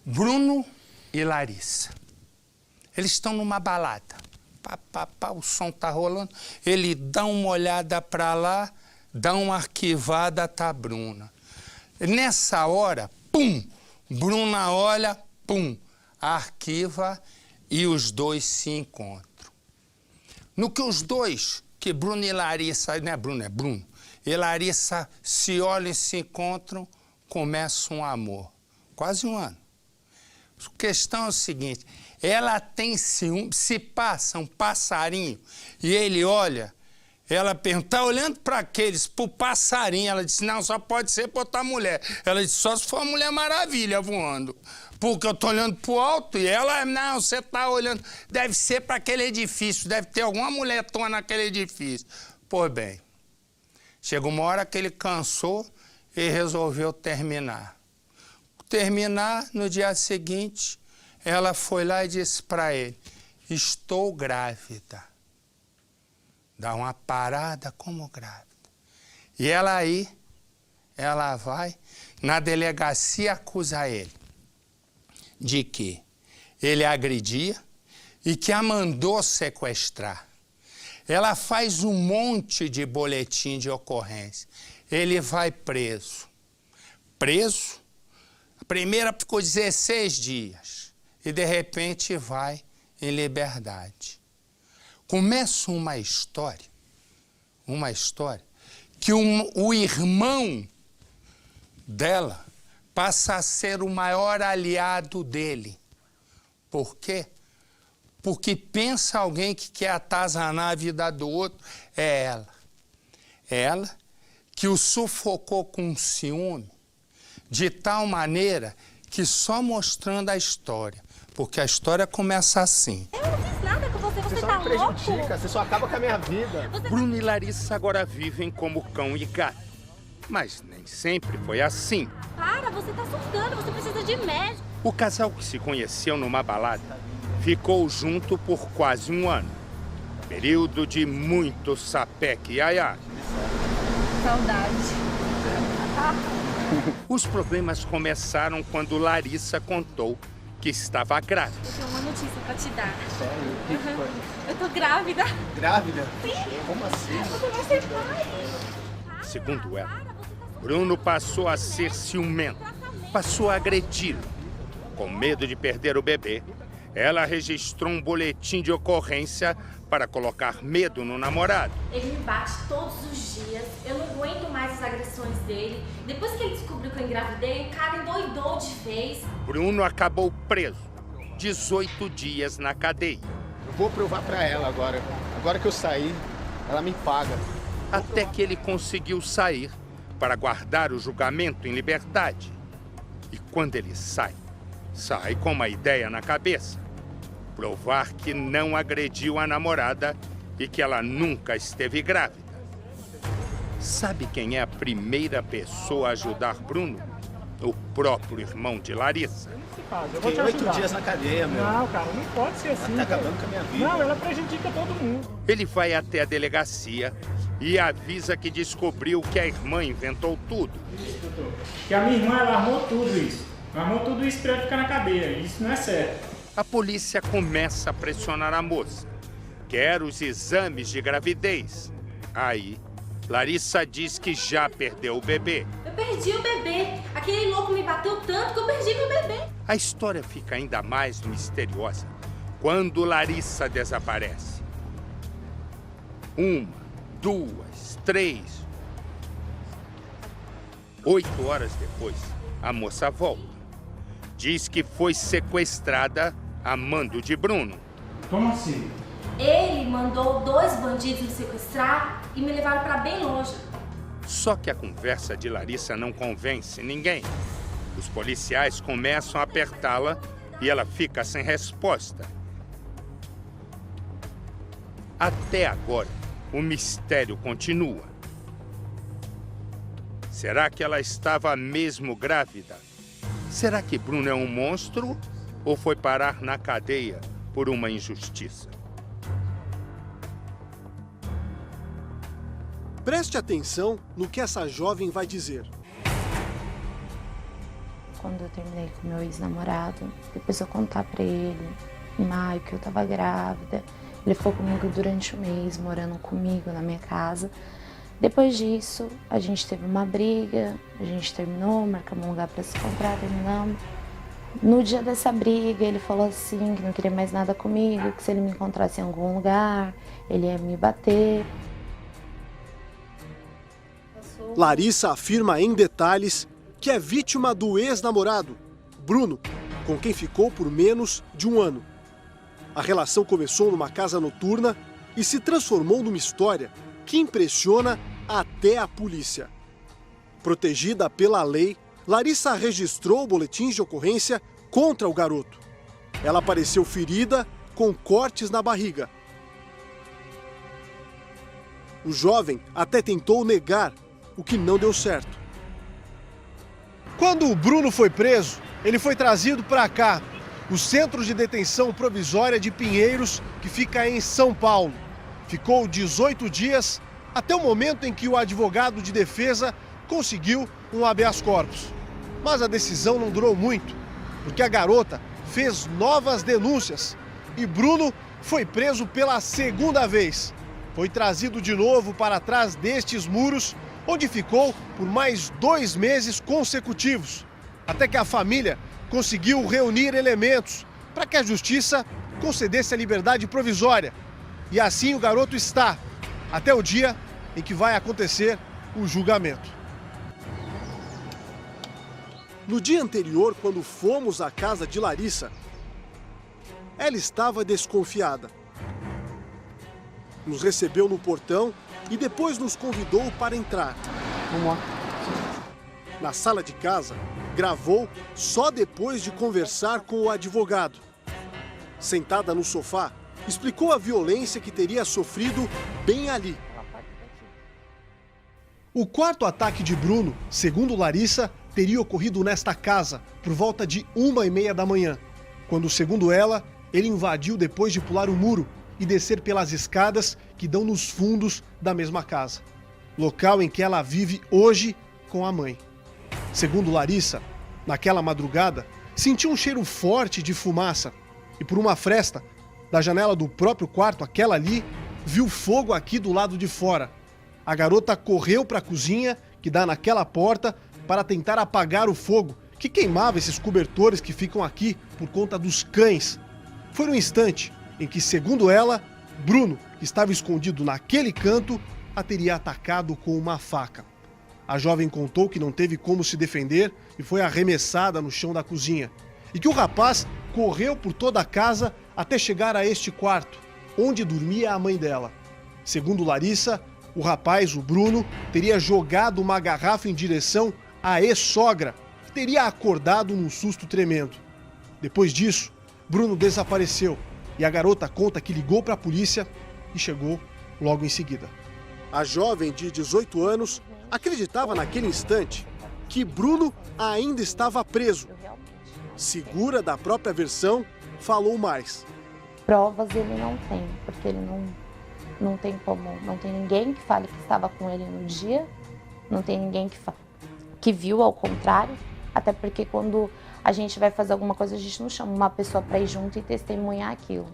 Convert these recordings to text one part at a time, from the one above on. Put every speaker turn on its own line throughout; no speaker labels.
Bruno e Larissa. Eles estão numa balada. Pá, pá, pá, o som tá rolando. Ele dá uma olhada para lá, dá uma arquivada, tá a Bruna. Nessa hora, pum! Bruna olha, pum! Arquiva e os dois se encontram. No que os dois, que Bruno e Larissa, não é Bruno, é Bruno, e Larissa se olham e se encontram, começa um amor. Quase um ano. A questão é o seguinte, ela tem ciúme, se passa um passarinho e ele olha, ela pergunta, tá olhando para aqueles, pro passarinho, ela disse, não, só pode ser pra outra mulher. Ela disse, só se for a Mulher Maravilha voando. Porque eu tô olhando pro alto e ela, não, você tá olhando, deve ser para aquele edifício, deve ter alguma mulhertona naquele edifício. Pois bem, chegou uma hora que ele cansou e resolveu terminar. No dia seguinte, ela foi lá e disse para ele, estou grávida. Dá uma parada como grávida. E ela vai na delegacia acusa ele de que ele agredia e que a mandou sequestrar. Ela faz um monte de boletim de ocorrência. Ele vai preso. A primeira ficou 16 dias e, de repente, vai em liberdade. Começa uma história que o irmão dela passa a ser o maior aliado dele. Por quê? Porque pensa alguém que quer atazanar a vida do outro, é ela. Ela que o sufocou com ciúme, de tal maneira que só mostrando a história, porque a história começa assim.
Eu não fiz nada com você, você
só
tá
me prejudica,
louco?
você só acaba com a minha vida.
Bruno e Larissa agora vivem como cão e gato, mas nem sempre foi assim.
Para, você tá surtando, você precisa de médico.
O casal que se conheceu numa balada ficou junto por quase um ano. Período de muito sapeque iaiá.
Saudade.
Os problemas começaram quando Larissa contou que estava grávida.
Eu tenho uma notícia pra te dar.
Sério? O que foi?
Eu tô grávida.
Grávida?
Sim.
Como assim?
Você vai ser pai.
Segundo ela, Bruno passou a ser ciumento, passou a agredi-lo. Com medo de perder o bebê, ela registrou um boletim de ocorrência para colocar medo no namorado.
Ele me bate todos os dias, eu não aguento mais as agressões dele. Depois que ele descobriu que eu engravidei, o cara endoidou de vez.
Bruno acabou preso, 18 dias na cadeia.
Eu vou provar pra ela agora. Agora que eu saí, ela me paga.
Até que ele conseguiu sair para guardar o julgamento em liberdade. E quando ele sai com uma ideia na cabeça. Provar que não agrediu a namorada e que ela nunca esteve grávida. Sabe quem é a primeira pessoa a ajudar Bruno? O próprio irmão de Larissa.
Eu vou te
Fiquei 8
ajudar.
dias na cadeia, meu.
Não, cara, não pode ser assim.
Ela tá
cara.
acabando com a minha vida.
Não, ela prejudica todo mundo.
Ele vai até a delegacia e avisa que descobriu que a irmã inventou tudo.
Que a minha irmã, ela armou tudo isso. Armou tudo isso pra eu ficar na cadeia. Isso não é certo.
A polícia começa a pressionar a moça. Quer os exames de gravidez. Aí, Larissa diz que já perdeu o bebê.
Eu perdi o bebê. Aquele louco me bateu tanto que eu perdi meu bebê.
A história fica ainda mais misteriosa quando Larissa desaparece. 1, 2, 3. 8 horas depois, a moça volta. Diz que foi sequestrada a mando de Bruno.
Como assim?
Ele mandou 2 bandidos me sequestrar e me levaram pra bem longe.
Só que a conversa de Larissa não convence ninguém. Os policiais começam a apertá-la e ela fica sem resposta. Até agora, o mistério continua. Será que ela estava mesmo grávida? Será que Bruno é um monstro ou foi parar na cadeia por uma injustiça?
Preste atenção no que essa jovem vai dizer. quando eu terminei com meu ex-namorado, depois eu contar pra ele, em maio, que eu tava grávida. Ele ficou comigo durante um mês, morando comigo na minha casa. Depois disso, a gente teve uma briga, a gente terminou, marcamos um lugar pra se encontrar, terminamos. No dia dessa briga, ele falou assim, que não queria mais nada comigo, que se ele me encontrasse em algum lugar, ele ia me bater.
Larissa afirma em detalhes que é vítima do ex-namorado, Bruno, com quem ficou por menos de um ano. A relação começou numa casa noturna e se transformou numa história que impressiona até a polícia. Protegida pela lei, Larissa registrou boletins de ocorrência contra o garoto. Ela apareceu ferida, com cortes na barriga. O jovem até tentou negar, o que não deu certo. Quando o Bruno foi preso, ele foi trazido para cá, o Centro de Detenção Provisória de Pinheiros, que fica em São Paulo. Ficou 18 dias, até o momento em que o advogado de defesa conseguiu um habeas corpus. Mas a decisão não durou muito, porque a garota fez novas denúncias e Bruno foi preso pela segunda vez. Foi trazido de novo para trás destes muros, onde ficou por mais 2 meses consecutivos, até que a família conseguiu reunir elementos para que a justiça concedesse a liberdade provisória. E assim o garoto está, até o dia em que vai acontecer o julgamento. No dia anterior, quando fomos à casa de Larissa, ela estava desconfiada. Nos recebeu no portão e depois nos convidou para entrar. Na sala de casa, gravou só depois de conversar com o advogado. Sentada no sofá, explicou a violência que teria sofrido bem ali. O quarto ataque de Bruno, segundo Larissa, teria ocorrido nesta casa por volta de 1h30 da manhã, quando, segundo ela, ele invadiu depois de pular o muro e descer pelas escadas que dão nos fundos da mesma casa, local em que ela vive hoje com a mãe. Segundo Larissa, naquela madrugada, sentiu um cheiro forte de fumaça e, por uma fresta da janela do próprio quarto, aquela ali, viu fogo aqui do lado de fora. A garota correu para a cozinha, que dá naquela porta, para tentar apagar o fogo que queimava esses cobertores que ficam aqui por conta dos cães. Foi no instante em que, segundo ela, Bruno, que estava escondido naquele canto, a teria atacado com uma faca. A jovem contou que não teve como se defender e foi arremessada no chão da cozinha. E que o rapaz correu por toda a casa até chegar a este quarto, onde dormia a mãe dela. Segundo Larissa, o rapaz, o Bruno, teria jogado uma garrafa em direção à ex-sogra, que teria acordado num susto tremendo. Depois disso, Bruno desapareceu e a garota conta que ligou para a polícia e chegou logo em seguida. A jovem de 18 anos acreditava naquele instante que Bruno ainda estava preso. Segura da própria versão, falou mais.
Provas ele não tem, porque ele não tem como, não tem ninguém que fale que estava com ele no dia, não tem ninguém que viu, ao contrário, até porque quando a gente vai fazer alguma coisa, a gente não chama uma pessoa para ir junto e testemunhar aquilo.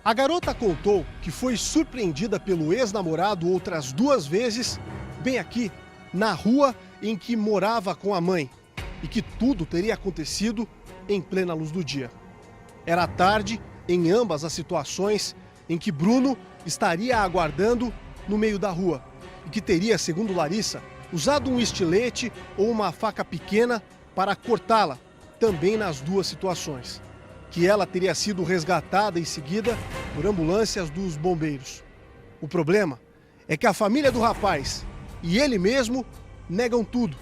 A garota contou que foi surpreendida pelo ex-namorado outras 2 vezes, bem aqui, na rua em que morava com a mãe, e que tudo teria acontecido em plena luz do dia. Era tarde em ambas as situações em que Bruno estaria aguardando no meio da rua e que teria, segundo Larissa, usado um estilete ou uma faca pequena para cortá-la, também nas 2 situações. Que ela teria sido resgatada em seguida por ambulâncias dos bombeiros. O problema é que a família do rapaz e ele mesmo negam tudo.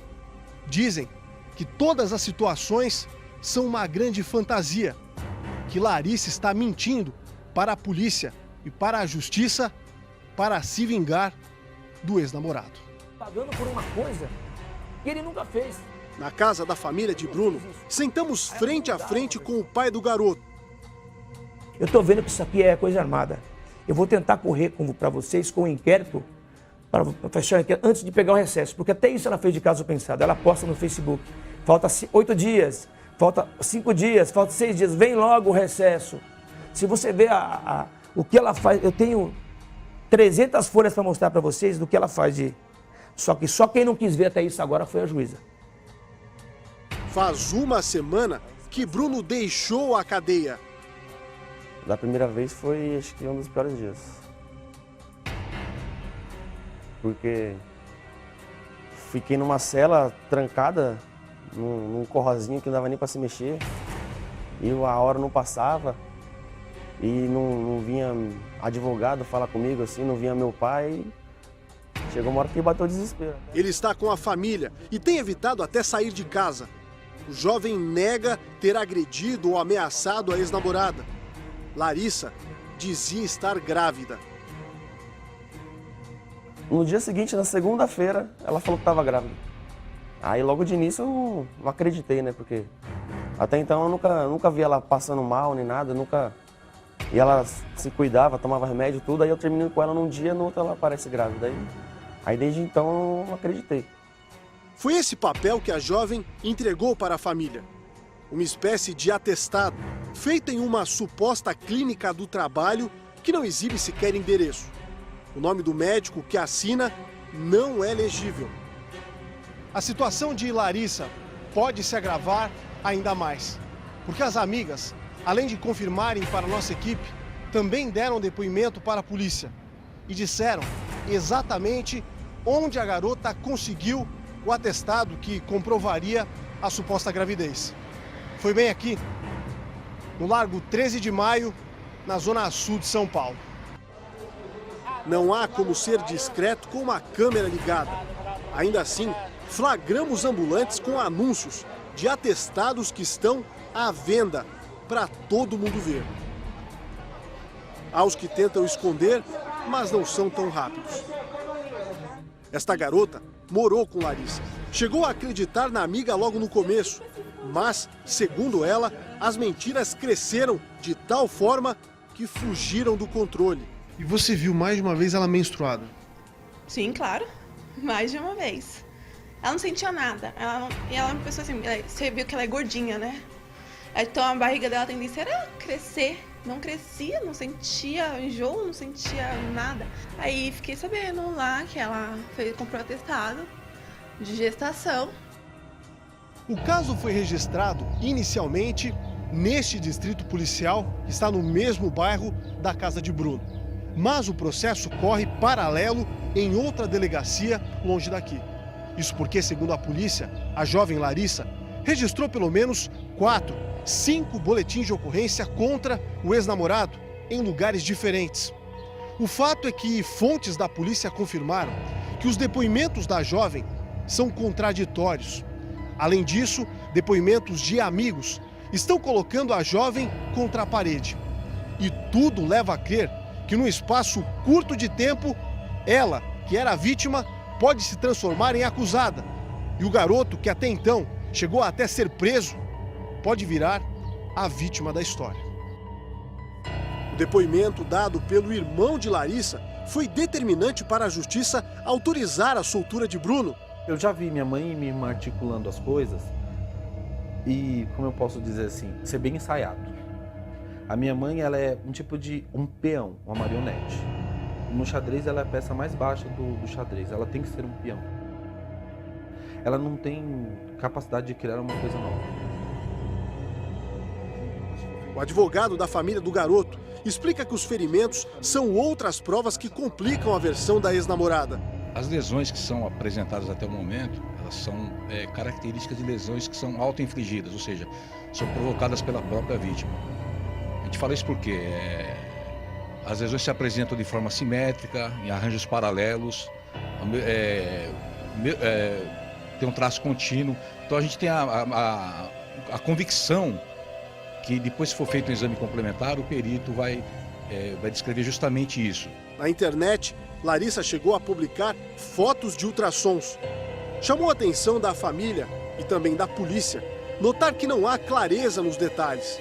Dizem que todas as situações são uma grande fantasia, que Larissa está mentindo para a polícia e para a justiça para se vingar do ex-namorado.
Pagando por uma coisa que ele nunca fez.
Na casa da família de Bruno, sentamos frente a frente com o pai do garoto.
Eu tô vendo que isso aqui é coisa armada. Eu vou tentar correr para vocês com o inquérito, para fechar o inquérito antes de pegar o recesso, porque até isso ela fez de caso pensado. Ela posta no Facebook. falta 8 dias, falta 5 dias, falta 6 dias, vem logo o recesso. Se você vê o que ela faz, eu tenho 300 folhas para mostrar para vocês do que ela faz de... Só que só quem não quis ver até isso agora foi a juíza.
Faz uma semana que Bruno deixou a cadeia.
Da primeira vez foi, acho que, um dos piores dias. Porque fiquei numa cela trancada, num corrozinho que não dava nem para se mexer. E a hora não passava. E não vinha advogado falar comigo assim, não vinha meu pai. Chegou uma hora que bateu o desespero.
Ele está com a família e tem evitado até sair de casa. O jovem nega ter agredido ou ameaçado a ex-namorada. Larissa dizia estar grávida.
No dia seguinte, na segunda-feira, ela falou que estava grávida. Aí logo de início eu não acreditei, né? Porque até então eu nunca vi ela passando mal nem nada, nunca... E ela se cuidava, tomava remédio e tudo, aí eu terminei com ela num dia, no outro ela aparece grávida. Aí desde então eu não acreditei.
Foi esse papel que a jovem entregou para a família. Uma espécie de atestado, feito em uma suposta clínica do trabalho que não exibe sequer endereço. O nome do médico que assina não é legível. A situação de Larissa pode se agravar ainda mais, porque as amigas, além de confirmarem para a nossa equipe, também deram depoimento para a polícia e disseram exatamente onde a garota conseguiu o atestado que comprovaria a suposta gravidez. Foi bem aqui, no Largo 13 de Maio, na zona sul de São Paulo. Não há como ser discreto com uma câmera ligada. Ainda assim, flagramos ambulantes com anúncios de atestados que estão à venda para todo mundo ver. Há os que tentam esconder, mas não são tão rápidos. Esta garota morou com Larissa. Chegou a acreditar na amiga logo no começo, mas, segundo ela, as mentiras cresceram de tal forma que fugiram do controle. E você viu mais de uma vez ela menstruada?
Sim, claro. Mais de uma vez. Ela não sentia nada. Ela é uma pessoa assim, você viu que ela é gordinha, né? Então a barriga dela tendência era crescer. Não crescia, não sentia enjoo, não sentia nada. Aí fiquei sabendo lá que ela comprou atestado de gestação.
O caso foi registrado inicialmente neste distrito policial que está no mesmo bairro da casa de Bruno. Mas o processo corre paralelo em outra delegacia longe daqui. Isso porque, segundo a polícia, a jovem Larissa registrou pelo menos 5 boletins de ocorrência contra o ex-namorado em lugares diferentes. O fato é que fontes da polícia confirmaram que os depoimentos da jovem são contraditórios. Além disso, depoimentos de amigos estão colocando a jovem contra a parede. E tudo leva a crer que num espaço curto de tempo, ela, que era a vítima, pode se transformar em acusada. E o garoto, que até então chegou a até ser preso, pode virar a vítima da história. O depoimento dado pelo irmão de Larissa foi determinante para a justiça autorizar a soltura de Bruno.
Eu já vi minha mãe e minha irmã articulando as coisas e, como eu posso dizer assim, ser bem ensaiado. A minha mãe, ela é um tipo de um peão, uma marionete. No xadrez, ela é a peça mais baixa do xadrez, ela tem que ser um peão. Ela não tem capacidade de criar uma coisa nova.
O advogado da família do garoto explica que os ferimentos são outras provas que complicam a versão da ex-namorada.
As lesões que são apresentadas até o momento, elas são características de lesões que são auto-infligidas, ou seja, são provocadas pela própria vítima. A gente fala isso porque as lesões se apresentam de forma simétrica, em arranjos paralelos, tem um traço contínuo. Então a gente tem a convicção que depois, se for feito um exame complementar, o perito vai descrever justamente isso.
Na internet, Larissa chegou a publicar fotos de ultrassons. Chamou a atenção da família e também da polícia notar que não há clareza nos detalhes,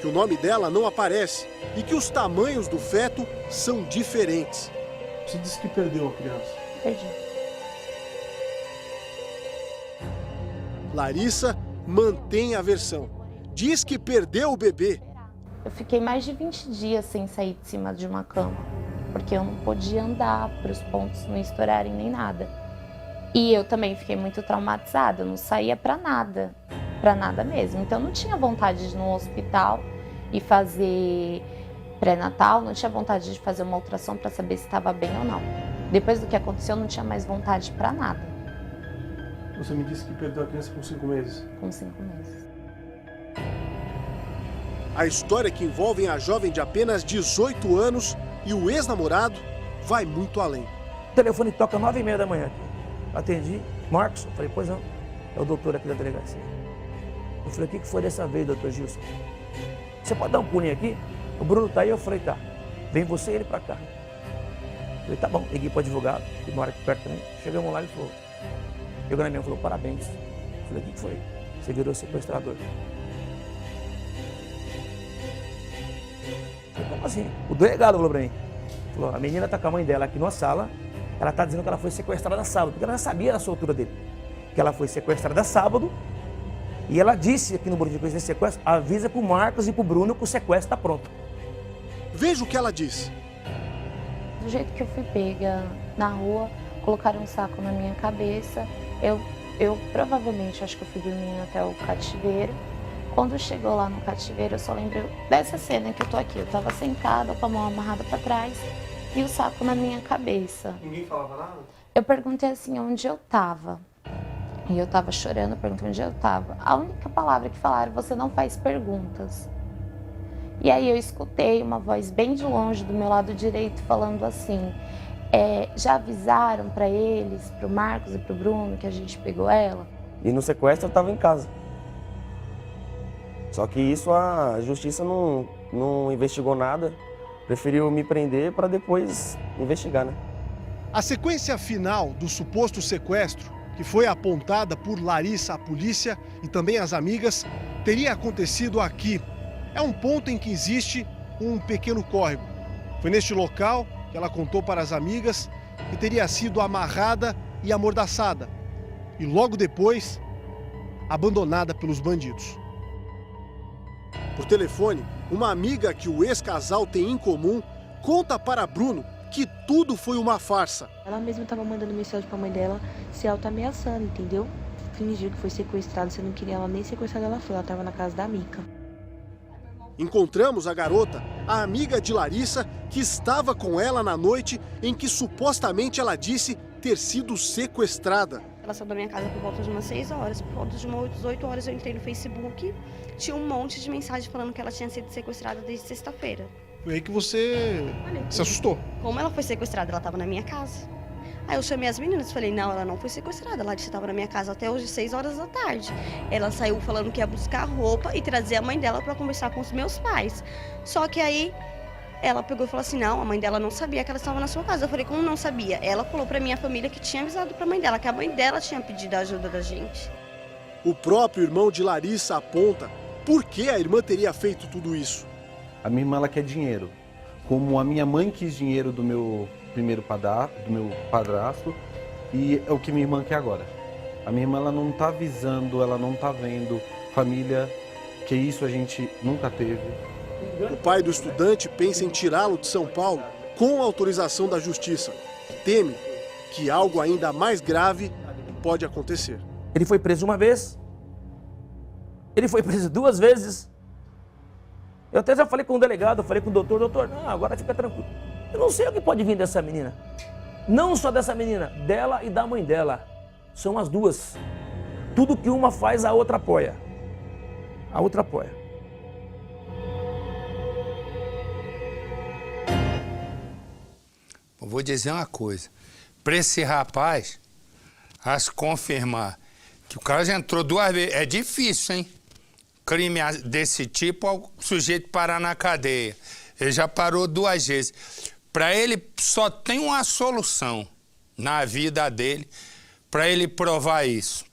que o nome dela não aparece e que os tamanhos do feto são diferentes. Você disse que perdeu a criança.
Perdi.
Larissa mantém a versão. Diz que perdeu o bebê.
Eu fiquei mais de 20 dias sem sair de cima de uma cama, porque eu não podia andar para os pontos não estourarem nem nada. E eu também fiquei muito traumatizada, eu não saía para nada mesmo. Então eu não tinha vontade de ir no hospital e fazer pré-natal, não tinha vontade de fazer uma ultrassom para saber se estava bem ou não. Depois do que aconteceu, eu não tinha mais vontade para nada.
Você me disse que perdeu a criança com 5 meses.
Com 5 meses.
A história que envolve a jovem de apenas 18 anos e o ex-namorado vai muito além.
O telefone toca 9h30 da manhã. Atendi, Marcos, eu falei, pois não, é o doutor aqui da delegacia. Eu falei, o que foi dessa vez, doutor Gilson? Você pode dar um pulinho aqui? O Bruno tá aí, eu falei, tá. Vem você e ele pra cá. Eu falei, tá bom, liguei pro advogado, que mora aqui perto também. Chegamos lá, ele falou, pegou na minha mão e falou, parabéns. Eu falei, o que foi? Você virou sequestrador. Falei, como assim? O delegado falou pra mim. Falou, a menina tá com a mãe dela aqui na sala, ela tá dizendo que ela foi sequestrada sábado, porque ela já sabia da soltura dele. Que ela foi sequestrada sábado, e ela disse aqui no boletim de ocorrência de sequestro, avisa pro Marcos e pro Bruno que o sequestro tá pronto.
Veja o que ela disse.
Do jeito que eu fui pega na rua, colocaram um saco na minha cabeça, eu provavelmente, acho que eu fui dormindo até o cativeiro. Quando chegou lá no cativeiro, eu só lembro dessa cena que eu tô aqui. Eu tava sentada com a mão amarrada pra trás e o saco na minha cabeça.
Ninguém falava nada?
Eu perguntei assim, onde eu tava. E eu tava chorando, eu perguntei onde eu tava. A única palavra que falaram, você não faz perguntas. E aí eu escutei uma voz bem de longe, do meu lado direito, falando assim, já avisaram pra eles, pro Marcos e pro Bruno, que a gente pegou ela?
E no sequestro eu tava em casa. Só que isso a justiça não investigou nada, preferiu me prender para depois investigar, né?
A sequência final do suposto sequestro, que foi apontada por Larissa à polícia e também às amigas, teria acontecido aqui. É um ponto em que existe um pequeno córrego. Foi neste local que ela contou para as amigas que teria sido amarrada e amordaçada. E logo depois, abandonada pelos bandidos. Por telefone, uma amiga que o ex-casal tem em comum conta para Bruno que tudo foi uma farsa.
Ela mesma estava mandando mensagem para a mãe dela se auto-ameaçando, entendeu? Fingiu que foi sequestrada, você não queria ela nem sequestrada, ela foi, ela estava na casa da Mica.
Encontramos a garota, a amiga de Larissa, que estava com ela na noite em que supostamente ela disse ter sido sequestrada.
Ela saiu da minha casa por volta de umas 6 horas, por volta de umas 8 horas eu entrei no Facebook, tinha um monte de mensagem falando que ela tinha sido sequestrada desde sexta-feira.
Foi aí que você se assustou.
Como ela foi sequestrada? Ela estava na minha casa. Aí eu chamei as meninas e falei, não, ela não foi sequestrada, ela estava na minha casa até hoje, 6 horas da tarde. Ela saiu falando que ia buscar roupa e trazer a mãe dela para conversar com os meus pais. Só que aí ela pegou e falou assim, não, a mãe dela não sabia que ela estava na sua casa. Eu falei, como não sabia? Ela falou para minha família que tinha avisado para a mãe dela, que a mãe dela tinha pedido a ajuda da gente.
O próprio irmão de Larissa aponta por que a irmã teria feito tudo isso.
A minha irmã ela quer dinheiro. Como a minha mãe quis dinheiro do meu padrasto, e é o que minha irmã quer agora. A minha irmã ela não está visando, ela não está vendo família, que isso a gente nunca teve.
O pai do estudante pensa em tirá-lo de São Paulo com autorização da justiça. Teme que algo ainda mais grave pode acontecer.
Ele foi preso uma vez, ele foi preso 2 vezes. Eu até já falei com o delegado, falei com o doutor, não, agora fica tranquilo. Eu não sei o que pode vir dessa menina. Não só dessa menina, dela e da mãe dela. São as duas. Tudo que uma faz, a outra apoia. A outra apoia.
Eu vou dizer uma coisa. Para esse rapaz, a se confirmar que o cara já entrou 2 vezes, é difícil, hein? Crime desse tipo, o sujeito parar na cadeia. Ele já parou 2 vezes. Para ele, só tem uma solução na vida dele para ele provar isso.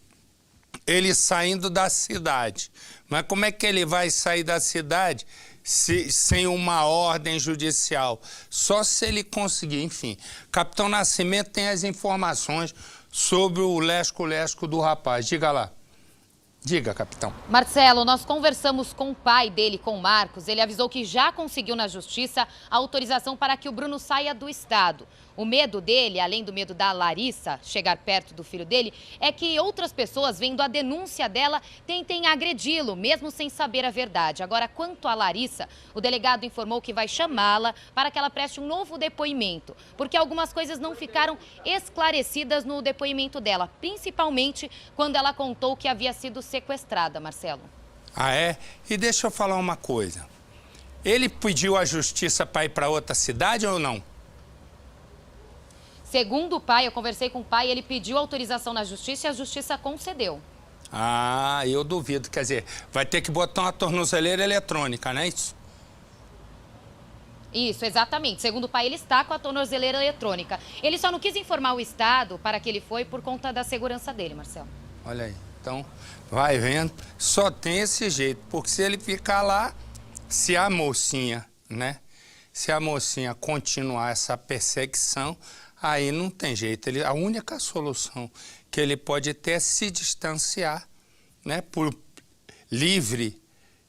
Ele saindo da cidade. Mas como é que ele vai sair da cidade sem uma ordem judicial? Só se ele conseguir, enfim. Capitão Nascimento tem as informações sobre o lesco-lesco do rapaz. Diga lá. Diga, capitão.
Marcelo, nós conversamos com o pai dele, com o Marcos. Ele avisou que já conseguiu na justiça a autorização para que o Bruno saia do estado. O medo dele, além do medo da Larissa chegar perto do filho dele, é que outras pessoas, vendo a denúncia dela, tentem agredi-lo, mesmo sem saber a verdade. Agora, quanto a Larissa, o delegado informou que vai chamá-la para que ela preste um novo depoimento, porque algumas coisas não ficaram esclarecidas no depoimento dela, principalmente quando ela contou que havia sido sequestrada, Marcelo.
Ah, é? E deixa eu falar uma coisa. Ele pediu à justiça para ir para outra cidade ou não?
Segundo o pai, eu conversei com o pai, ele pediu autorização na justiça e a justiça concedeu.
Ah, eu duvido. Quer dizer, vai ter que botar uma tornozeleira eletrônica, não é isso?
Isso, exatamente. Segundo o pai, ele está com a tornozeleira eletrônica. Ele só não quis informar o estado para que ele foi por conta da segurança dele, Marcelo.
Olha aí. Então, vai vendo. Só tem esse jeito. Porque se ele ficar lá, se a mocinha, né? Se a mocinha continuar essa perseguição, aí não tem jeito. A única solução que ele pode ter é se distanciar, né? Por livre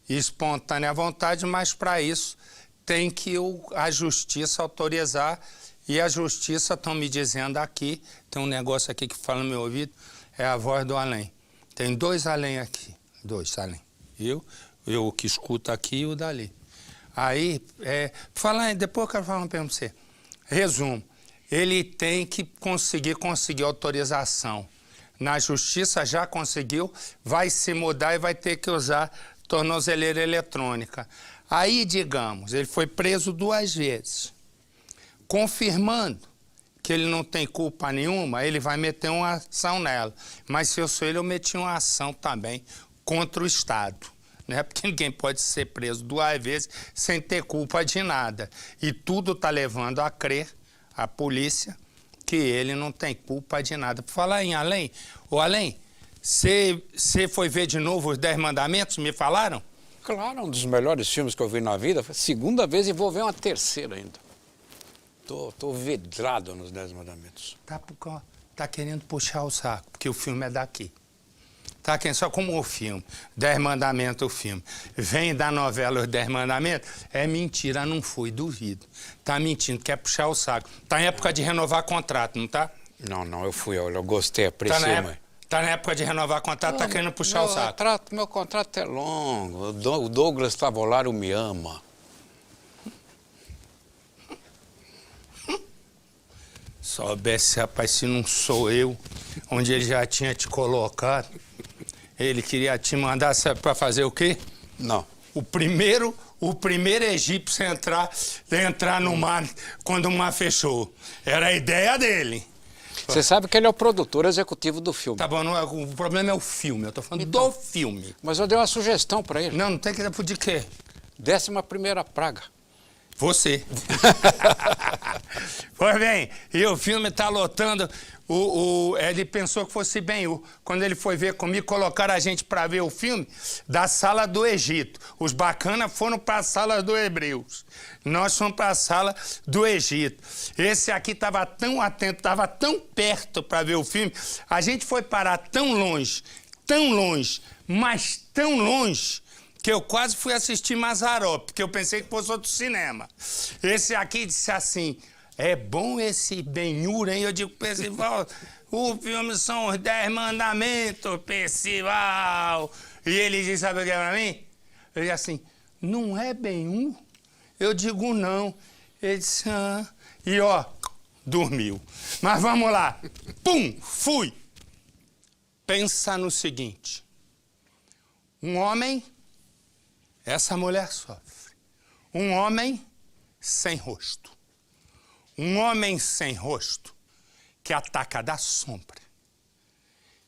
e espontânea vontade, mas para isso tem que a justiça autorizar. E a justiça, estão me dizendo aqui, tem um negócio aqui que fala no meu ouvido, é a voz do além. Tem 2 além aqui, 2 além. Eu que escuto aqui e o dali. Aí, depois eu quero falar uma pergunta para você. Resumo, ele tem que conseguir autorização. Na justiça já conseguiu, vai se mudar e vai ter que usar tornozeleira eletrônica. Aí, digamos, ele foi preso 2 vezes. Confirmando que ele não tem culpa nenhuma, ele vai meter uma ação nela. Mas se eu sou ele, eu meti uma ação também contra o Estado. Né? Porque ninguém pode ser preso 2 vezes sem ter culpa de nada. E tudo está levando a crer, a polícia, que ele não tem culpa de nada. Por falar em Além, você foi ver de novo os 10 Mandamentos, me falaram?
Claro, um dos melhores filmes que eu vi na vida. Foi a 2ª vez e vou ver uma 3ª ainda. Tô vidrado nos 10 Mandamentos.
Tá querendo puxar o saco, porque o filme é daqui. Tá querendo, só como o filme, 10 Mandamentos o filme. Vem da novela Os 10 Mandamentos, é mentira, não fui, duvido. Tá mentindo, quer puxar o saco. Tá em época de renovar contrato, não tá?
Não, eu gostei, apreciei, mãe.
Tá na época de renovar contrato, tá querendo puxar o saco.
Meu contrato é longo, o Douglas Tavolaro me ama.
Soubesse, rapaz, se não sou eu, onde ele já tinha te colocado, ele queria te mandar para fazer o quê?
Não.
O primeiro egípcio a entrar no mar quando o mar fechou. Era a ideia dele.
Você sabe que ele é o produtor executivo do filme.
Tá bom, o problema é o filme, eu tô falando do filme.
Mas eu dei uma sugestão para ele.
Não tem que dar de quê?
11ª praga.
Você. Pois bem, e o filme tá lotando. Ele pensou que fosse Ben-Hur. Quando ele foi ver comigo, colocaram a gente para ver o filme da sala do Egito. Os bacanas foram para a sala dos Hebreus. Nós fomos para a sala do Egito. Esse aqui estava tão atento, estava tão perto para ver o filme. A gente foi parar tão longe, mas tão longe, que eu quase fui assistir Mazarop, porque eu pensei que fosse outro cinema. Esse aqui disse assim, é bom esse Ben-Hur, hein? Eu digo, Percival, o filme são os 10 Mandamentos, Percival. E ele disse, sabe o que é pra mim? Ele disse assim, não é Ben-Hur? Eu digo, não. Ele disse, E dormiu. Mas vamos lá. Pum, fui. Pensa no seguinte, um homem... Essa mulher sofre. Um homem sem rosto. Um homem sem rosto que ataca da sombra.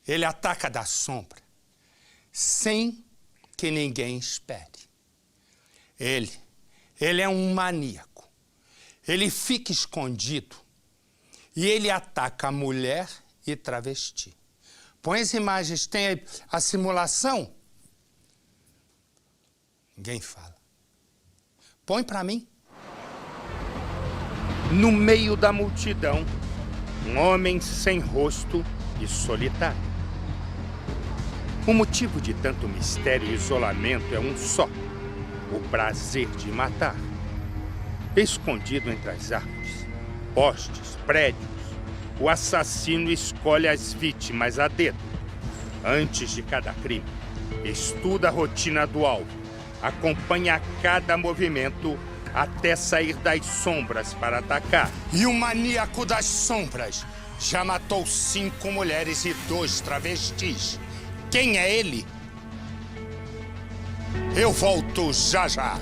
Ele ataca da sombra sem que ninguém espere. Ele é um maníaco. Ele fica escondido e ele ataca a mulher e travesti. Põe as imagens, tem a simulação. Ninguém fala. Põe pra mim. No meio da multidão, um homem sem rosto e solitário. O motivo de tanto mistério e isolamento é um só: o prazer de matar. Escondido entre as árvores, postes, prédios, o assassino escolhe as vítimas a dedo. Antes de cada crime, estuda a rotina do alvo, acompanha cada movimento até sair das sombras para atacar. E o maníaco das sombras já matou 5 mulheres e 2 travestis. Quem é ele? Eu volto já já.